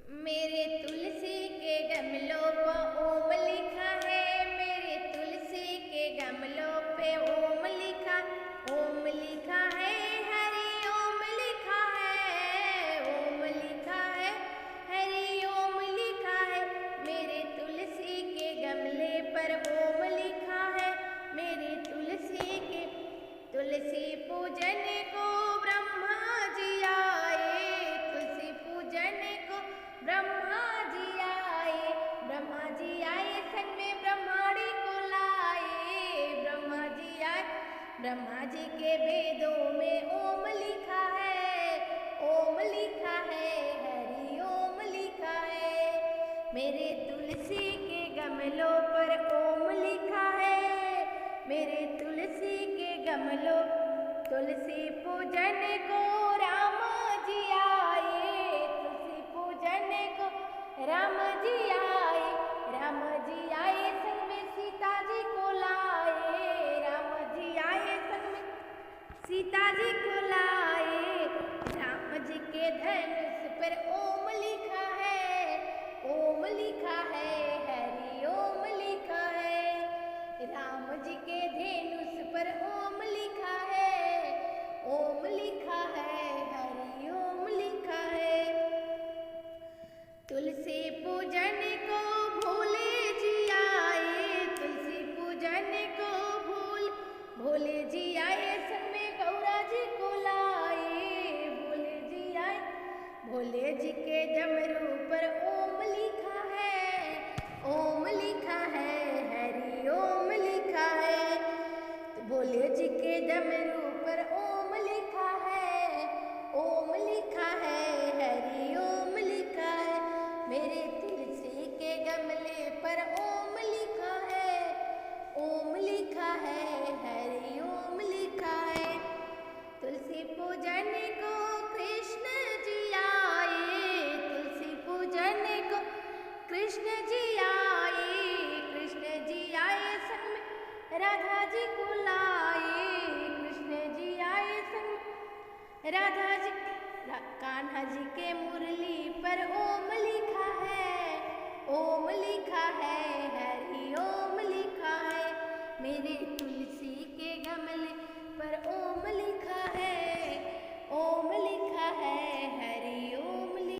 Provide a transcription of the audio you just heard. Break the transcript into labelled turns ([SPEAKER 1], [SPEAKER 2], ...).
[SPEAKER 1] मेरे तुलसी के गमलों पर ओम लिखा है। मेरे तुलसी के गमलों पे ओम लिखा है। हरि ओम लिखा है। ओम लिखा है। हरि ओम लिखा है। मेरे तुलसी के गमले पर ओम लिखा है। मेरे तुलसी पूजन को ब्रह्मा जी आए। तुलसी पूजन को ब्रह्मा जी आए। ब्रह्मा जी आए संग में ब्रह्माणी को लाए। ब्रह्मा जी आए। ब्रह्मा जी के वेदों में ओम लिखा है। ओम लिखा है। हरि ओम लिखा है। मेरे तुलसी के गमलों पर ओम लिखा है। मेरे तुलसी के गमलों तुलसी पूजन को राम जी आए। तुलसी पूजन को राम जी आए। राम जी आए संग में सीता जी को लाए। राम जी आए संग में सीता जी को लाए। राम जी के धनुष पर ओम लिखा है। ओम लिखा है। हरि ओम लिखा है। राम जी के धनुष पर ओम लिखा है। ओम लिखा है। हरि ओम लिखा है। तुलसी पूजन को भोले जी आए। तुलसी पूजन को भोले जी आए संग में गौरा जी को लाए। भोले जी आए। भोले जी के डमरू पर ओम लिखा है। ओम लिखा है। हरि ओम लिखा है। भोले जी के डमरू पर ओम लिखा है। ओम लिखा है। हरि ओम लिखा है। मेरे तुलसी के गमले पर ओम लिखा है। ओम लिखा है। हरि ओम लिखा है। तुलसी पूजन को कृष्ण जी आए। तुलसी पूजन को कृष्ण जी आए। कृष्ण जी आए संग में राधा जी को लाए। कृष्ण जी आए संग में राधा जी कान्हा जी के मुरली पर ओम लिखा है। ओम लिखा है। हरि ओम लिखा है। मेरे तुलसी के गमले पर ओम लिखा है। ओम लिखा है। हरि